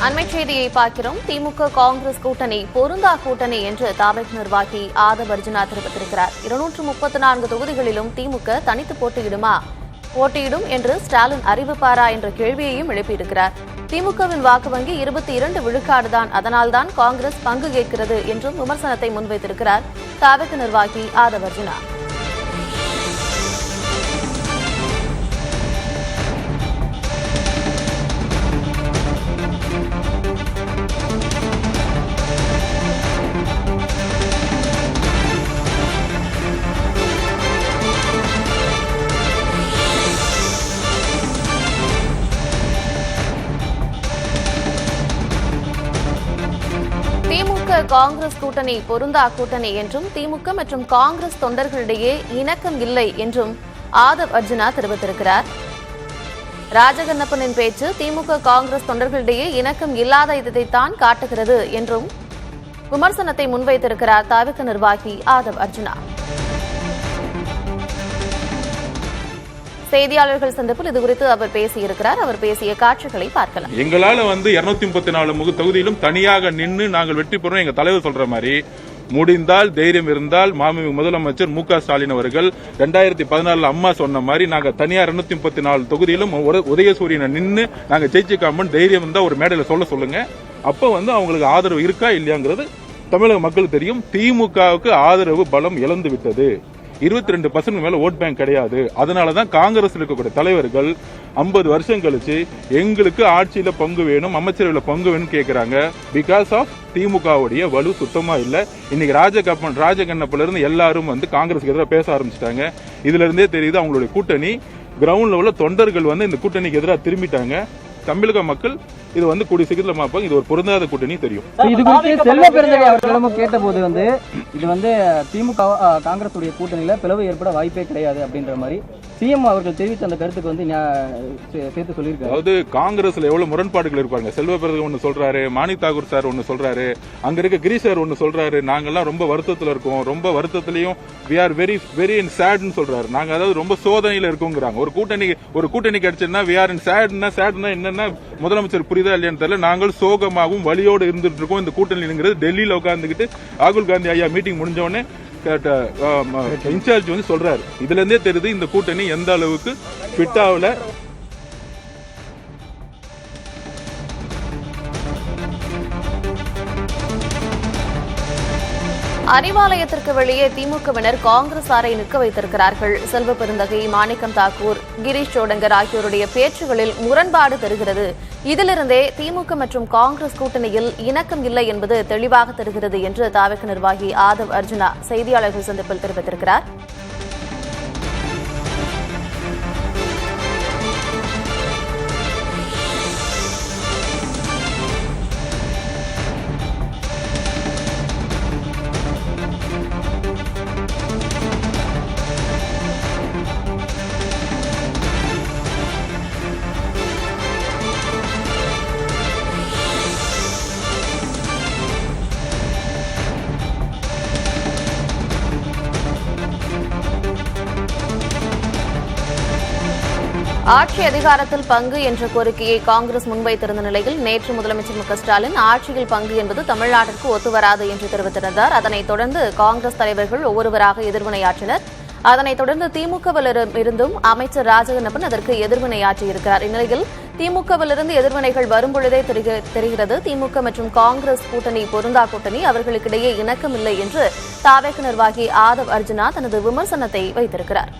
அண்மை செய்தியை பார்க்கிறோம். திமுக காங்கிரஸ் கூட்டணி பொருந்தா கூட்டணி என்று தாவேக் நிர்வாகி ஆதவ் அர்ஜுனா தெரிவித்திருக்கிறார். 234 தொகுதிகளிலும் திமுக தனித்து போட்டியிடும் என்று ஸ்டாலின் அறிவிப்பாரா என்ற கேள்வியையும் எழுப்பியிருக்கிறார். திமுகவின் வாக்கு வங்கி 22 விழுக்காடுதான், அதனால்தான் காங்கிரஸ் பங்கு கேட்கிறது என்றும் விமர்சனத்தை முன்வைத்திருக்கிறார் தாவேக் நிர்வாகி ஆதவ் அர்ஜுனா. திமுக காங்கிரஸ் கூட்டணி பொருந்தா கூட்டணி என்றும் திமுக மற்றும் காங்கிரஸ் தொண்டர்களிடையே இணக்கம் இல்லை என்றும் ஆதவ் அர்ஜுனா தெரிவித்திருக்கிறார். ராஜகண்ணப்பனின் பேச்சு திமுக காங்கிரஸ் தொண்டர்களிடையே இணக்கம் இல்லாத இதைத்தான் காட்டுகிறது என்றும் விமர்சனத்தை முன்வைத்திருக்கிறார் தாவேக் நிர்வாகி ஆதவ் அர்ஜுனா. செய்தியாளர்கள் சந்திப்பில் இதுகுறித்து அவர் பேசியிருக்கிறார். அவர் பேசிய காட்சிகளை பார்க்கலாம். எங்களால 234 தொகுதியிலும் தனியாக நின்று நாங்கள் வெற்றி பெறும் எங்க தலைவர் சொல்ற மாதிரி முடிந்தால் தைரியம் இருந்தால் மாண்புமிகு முதலமைச்சர் மு.க. ஸ்டாலின் அவர்கள் 2014 அம்மா சொன்ன மாதிரி நாங்க தனியா 234 தொகுதியிலும் உதயசூரியனை நின்று நாங்க ஜெயிச்சுக்காம தைரியம் இருந்தா ஒரு மேடையில சொல்லுங்க. அப்ப அவங்களுக்கு ஆதரவு இருக்கா இல்லையாங்கிறது தமிழக மக்களுக்கு தெரியும். திமுகவுக்கு ஆதரவு பலம் இழந்து விட்டது. 22% மேல ஓட் பேங்க் கிடையாது. அதனாலதான் காங்கிரஸ் இருக்கக்கூடிய தலைவர்கள் 50 வருஷம் கழிச்சு எங்களுக்கு ஆட்சியில பங்கு வேணும், அமைச்சரவையில பங்கு வேணும் கேட்கிறாங்க. பிகாஸ் ஆஃப் திமுகவுடைய வலு சுத்தமா இல்ல. இன்னைக்கு ராஜகண்ணப்பல இருந்து எல்லாரும் காங்கிரஸ்க்கு எதிராக பேச ஆரம்பிச்சிட்டாங்க. இதுல இருந்தே தெரியுது அவங்களுடைய கூட்டணி கிரவுண்ட்ல உள்ள தொண்டர்கள் இந்த கூட்டணிக்கு எதிராக திரும்பிட்டாங்க. தமிழக மக்கள் இது கூடிய சீக்கிரத்தில் பார்ப்பாங்க. இது ஒரு பொருந்தாத கூட்டணி தெரியும். இது குறித்து செல்வ பெருந்தகை அவர்களிடம் கேட்டபோது இது திமுக காங்கிரஸ் உடைய கூட்டணியில பிளவு ஏற்பட வாய்ப்பே கிடையாது அப்படின்ற மாதிரி சிஎம் அவர்கள் தெரிவித்த அந்த கருத்துக்கு சேர்த்து சொல்லியிருக்காரு. அதாவது காங்கிரஸ்ல எவ்வளவு முரண்பாடுகள் இருப்பாங்க. செல்வ பெருந்தகை ஒன்னு சொல்றாரு, மாணிக் தாகூர் சார் ஒன்னு சொல்றாரு, அங்க இருக்க கிரீஷ் சார் ஒன்னு சொல்றாரு. நாங்கெல்லாம் ரொம்ப வருத்தத்துல இருக்கோம், ரொம்ப வருத்தத்திலையும் we are very very in sad ன்னு சொல்றாரு. நாங்க அதாவது ரொம்ப சோதனையில இருக்கோங்கிறாங்க. ஒரு கூட்டணி கிடைச்சதுன்னா we are in sadனா என்னன்னா முதலமைச்சர் புரியுதா இல்லையான்னு தெரியல. நாங்கள் சோகமாகவும் வலியோடு இருந்துட்டு இருக்கோம். இந்த கூட்டணிங்கிறது டெல்லியில உட்கார்ந்துகிட்டு ராகுல் காந்தி ஐயா மீட்டிங் முடிஞ்ச உடனே இன்சார்ஜ் சொல்றாரு. இதுல இருந்தே தெரியுது இந்த கூட்டணி எந்த அளவுக்கு ஃபிட் ஆகல. அறிவாலயத்திற்கு வெளியே திமுகவினர் காங்கிரசாரை நிற்க வைத்திருக்கிறார்கள். செல்வ பெருந்தகை, மாணிக்கம் தாக்கூர், கிரீஷ் சோடங்கர் ஆகியோருடைய பேச்சுகளில் முரண்பாடு தெரிகிறது. இதிலிருந்தே திமுக மற்றும் காங்கிரஸ் கூட்டணியில் இணக்கம் இல்லை என்பது தெளிவாக தெரிகிறது என்று தாவேக் நிர்வாகி ஆதவ் அர்ஜுனா செய்தியாளர்கள் சந்திப்பில் தெரிவித்திருக்கிறார். ஆட்சி அதிகாரத்தில் பங்கு என்ற கோரிக்கையை காங்கிரஸ் முன்வைத்திருந்த நிலையில் நேற்று முதலமைச்சர் மு.க. ஸ்டாலின் ஆட்சியில் பங்கு என்பது தமிழ்நாட்டிற்கு ஒத்துவராது என்று தெரிவித்திருந்தார். அதனைத் தொடர்ந்து காங்கிரஸ் தலைவர்கள் ஒவ்வொருவராக எதிர்வினையாற்றினர். அதனைத் தொடர்ந்து திமுகவிலிருந்தும் அமைச்சர் ராஜகண்ணப்பன் அதற்கு எதிர்வினையாற்றியிருக்கிறார். இந்நிலையில் திமுகவிலிருந்து எதிர்வினைகள் வரும்பொழுதே தெரிகிறது திமுக மற்றும் காங்கிரஸ் கூட்டணி பொருந்தா கூட்டணி, அவர்களுக்கிடையே இணக்கமில்லை என்று தாவேக் நிர்வாகி ஆதவ் அர்ஜுனா தனது விமர்சனத்தை வைத்திருக்கிறார்.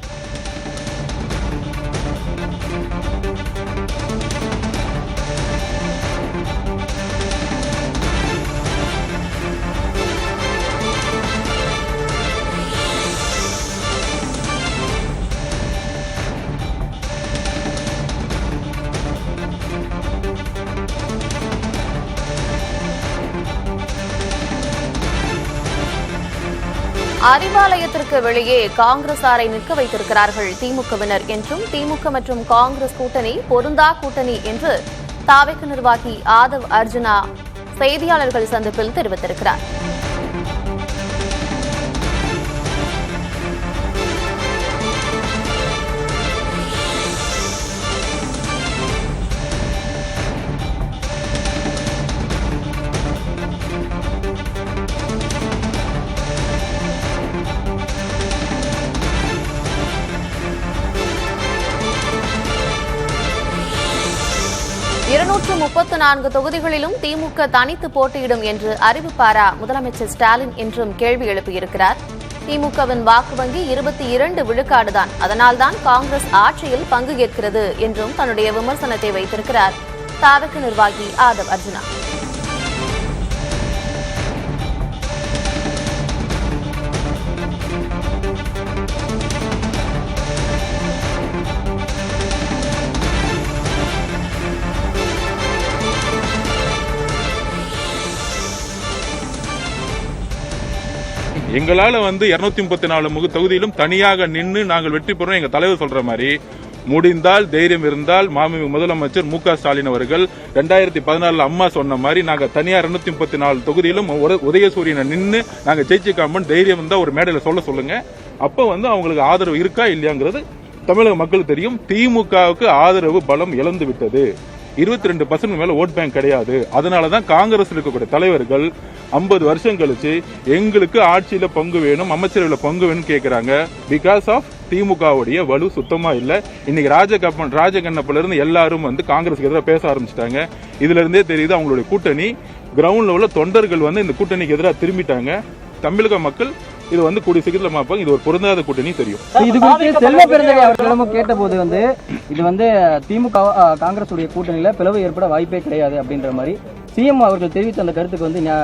அறிவாலயத்திற்கு வெளியே காங்கிரசாரை நிற்க வைத்திருக்கிறார்கள் திமுகவினர் என்றும் திமுக மற்றும் காங்கிரஸ் கூட்டணி பொருந்தா கூட்டணி என்று தாவேக் நிர்வாகி ஆதவ் அர்ஜுனா செய்தியாளர்கள் சந்திப்பில் தெரிவித்திருக்கிறார். 234 தொகுதிகளிலும் திமுக தனித்து போட்டியிடும் என்று அறிவிப்பாரா முதலமைச்சர் ஸ்டாலின் என்றும் கேள்வி எழுப்பியிருக்கிறார். திமுகவின் வாக்கு வங்கி 22 விழுக்காடுதான், அதனால்தான் காங்கிரஸ் ஆட்சியில் பங்கு ஏற்கிறது என்றும் தன்னுடைய விமர்சனத்தை வைத்திருக்கிறார் தாவேகா நிர்வாகி ஆதவ் அர்ஜுனா. எங்களால 234 தொகுதியிலும் தனியாக நின்று நாங்கள் வெற்றி பெறோம் எங்க தலைவர் சொல்ற மாதிரி முடிந்தால் தைரியம் இருந்தால் மாண்புமிகு முதலமைச்சர் மு.க. ஸ்டாலின் அவர்கள் 2014 அம்மா சொன்ன மாதிரி நாங்க தனியா 234 தொகுதியிலும் உதயசூரியனை நின்று நாங்க ஜெயிச்சுக்காம தைரியம் இருந்தா ஒரு மேடையில சொல்லுங்க. அப்ப அவங்களுக்கு ஆதரவு இருக்கா இல்லையாங்கிறது தமிழக மக்களுக்கு தெரியும். திமுகவுக்கு ஆதரவு பலம் இழந்து விட்டது. 22% மேல ஓட் பேங்க் கிடையாது. அதனாலதான் காங்கிரஸ் இருக்கக்கூடிய தலைவர்கள் 50 வருஷம் கழிச்சு எங்களுக்கு ஆட்சியில பங்கு வேணும், அமைச்சரவையில பங்கு வேணும் கேட்கிறாங்க. பிகாஸ் ஆஃப் திமுகவுடைய வலு சுத்தமா இல்ல. இன்னைக்கு ராஜகண்ணப்பல இருந்து எல்லாரும் காங்கிரஸுக்கு எதிராக பேச ஆரம்பிச்சிட்டாங்க. இதுல இருந்தே தெரியுது அவங்களுடைய கூட்டணி கிரவுண்ட்ல உள்ள தொண்டர்கள் இந்த கூட்டணிக்கு எதிராக திரும்பிட்டாங்க. தமிழக மக்கள் இது கூடிய சீக்கிரத்தில் பார்ப்பாங்க. இது ஒரு பொருந்தாத கூட்டணி தெரியும். இது குறித்து செல்வ பெருந்தகை அவர்களிடமும் கேட்டபோது இது திமுக காங்கிரஸ் உடைய கூட்டணியில பிளவு ஏற்பட வாய்ப்பே கிடையாது அப்படின்ற மாதிரி சிஎம் அவர்கள் தெரிவித்த அந்த கருத்துக்கு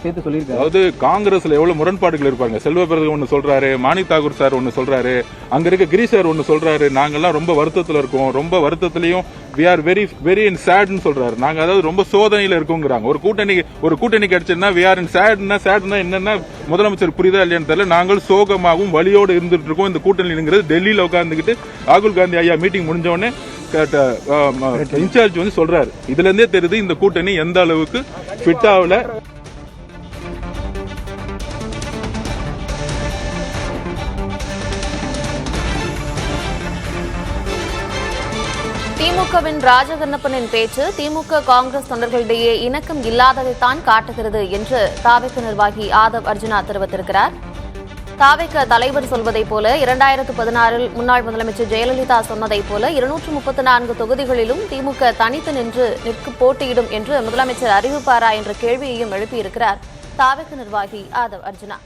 சேர்த்து சொல்லியிருக்காரு. அதாவது காங்கிரஸ்ல எவ்வளவு முரண்பாடுகள் இருப்பாங்க. செல்வ பெருந்தகை ஒன்னு சொல்றாரு, மாணிக் தாக்கூர் சார் ஒன்னு சொல்றாரு, அங்க இருக்க கிரீஷ் சார் ஒன்னு சொல்றாரு. நாங்கெல்லாம் ரொம்ப வருத்தத்துல இருக்கோம், ரொம்ப வருத்தத்திலையும் we are very very in sad ன்னு சொல்றாரு. நாங்க அதாவது ரொம்ப சோதனையில இருக்கோங்கிறாங்க. ஒரு கூட்டணி கிடைச்சதுன்னா we are in sadனா என்னன்னா முதலமைச்சர் புரியுதா இல்லையான்னு தெரியல. நாங்கள் சோகமாகவும் வலியோடு இருந்துட்டு இருக்கோம். இந்த கூட்டணிங்கிறது டெல்லியில உட்கார்ந்துகிட்டு ராகுல் காந்தி ஐயா மீட்டிங் முடிஞ்ச உடனே இன்சார்ஜ் சொல்றாரு. இதுல இருந்தே தெரியுது இந்த கூட்டணி எந்த அளவுக்கு ஃபிட் ஆகல. திமுகவின் ராஜகண்ணப்பனின் பேச்சு திமுக காங்கிரஸ் தொண்டர்களிடையே இணக்கம் இல்லாததைத்தான் காட்டுகிறது என்று தாவேகா நிர்வாகி ஆதவ் அர்ஜுனா தெரிவித்திருக்கிறார். தாவேகா தலைவர் சொல்வதைப் போல 2016 முன்னாள் முதலமைச்சர் ஜெயலலிதா சொன்னதைப் போல 234 தொகுதிகளிலும் திமுக தனித்து நின்று போட்டியிடும் என்று முதலமைச்சர் அறிவிப்பாரா என்ற கேள்வியையும் எழுப்பியிருக்கிறார் தாவேகா நிர்வாகி ஆதவ் அர்ஜுனா.